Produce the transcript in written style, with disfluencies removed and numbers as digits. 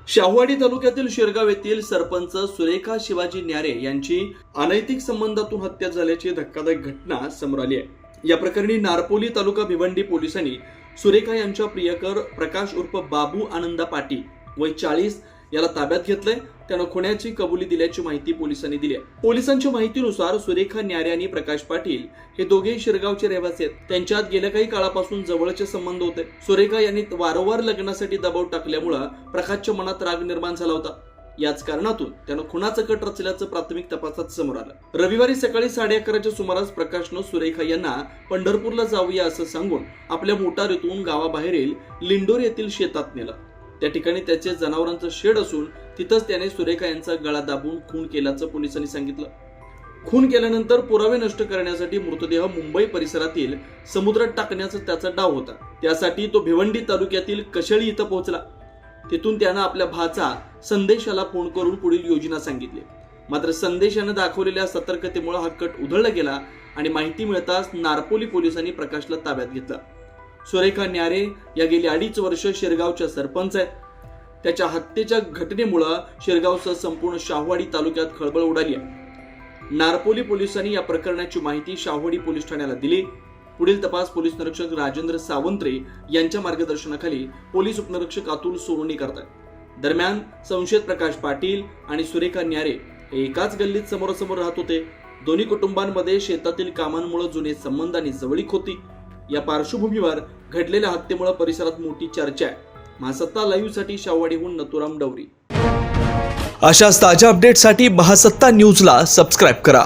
शाहूवाडी तालुक्यातील शिरगाव येथील सरपंच सुरेखा शिवाजी न्यारे यांची अनैतिक संबंधातून हत्या झाल्याची धक्कादायक घटना समोर आली आहे। या प्रकरणी नारपोली तालुका भिवंडी पोलिसांनी सुरेखा यांच्या प्रियकर प्रकाश उर्फ बाबू आनंदा पाटील वय 40 याला ताब्यात घेतलंय। त्यानं खुनाची कबुली दिल्याची माहिती पोलिसांनी दिली आहे। पोलिसांच्या माहितीनुसार सुरेखा न्यारे आणि प्रकाश पाटील हे दोघेही शिरगावचे रहिवासी आहेत। त्यांच्यात गेल्या काही काळापासून जवळचे संबंध होते। सुरेखा यांनी वारंवार लग्नासाठी दबाव टाकल्यामुळे प्रकाशच्या मनात राग निर्माण झाला होता। याच कारणातून त्यानं खुनाचं कट रचल्याचं प्राथमिक तपासात समोर आलं। रविवारी सकाळी 11:30च्या सुमारास प्रकाशनं सुरेखा यांना पंढरपूरला जाऊया असं सांगून आपल्या मोटारीतून गावाबाहेरील लिंडोर येथील शेतात नेलं। त्या ठिकाणी त्याचे जनावरांचं शेड असून तिथंच त्याने सुरेखा यांचा गळा दाबून खून केल्याचं पोलिसांनी सांगितलं। खून केल्यानंतर पुरावे नष्ट करण्यासाठी मृतदेह मुंबई परिसरातील समुद्रात टाकण्याचा त्याचा डाव होता। त्यासाठी तो भिवंडी तालुक्यातील कशेळी इथं पोहोचला। तिथून त्यानं आपल्या भाचा संदेशाला फोन करून पुढील योजना सांगितली। मात्र संदेशानं दाखवलेल्या सतर्कतेमुळे हा कट उधळला गेला आणि माहिती मिळताच नारपोली पोलिसांनी प्रकाशला ताब्यात घेतलं। सुरेखा न्यारे या गेली 2.5 वर्ष शिरगावच्या सरपंच आहेत। त्याच्या हत्येच्या घटनेमुळे शिरगावसह संपूर्ण शाहूवाडी तालुक्यात खळबळ उडाली आहे। नारपोली पोलिसांनी या प्रकरणाची माहिती शाहूवाडी पोलीस ठाण्याला दिली। पुढील तपास पोलीस निरीक्षक राजेंद्र सावंत्रे यांच्या मार्गदर्शनाखाली पोलीस उपनिरीक्षक अतुल सोनोनी करतात। दरम्यान संशयित प्रकाश पाटील आणि सुरेखा न्यारे हे एकाच गल्लीत समोरासमोर राहत होते। दोन्ही कुटुंबांमध्ये शेतातील कामांमुळे जुने संबंध आणि जवळीक होती। या पार्श्वभूमीवर घडलेल्या हत्येमुळे परिसरात मोठी चर्चा आहे। महासत्ता लाईव्ह साठी शाहूवाडीहून नथुराम डवरी। अशाच ताज्या अपडेटसाठी महासत्ता न्यूजला सबस्क्राईब करा।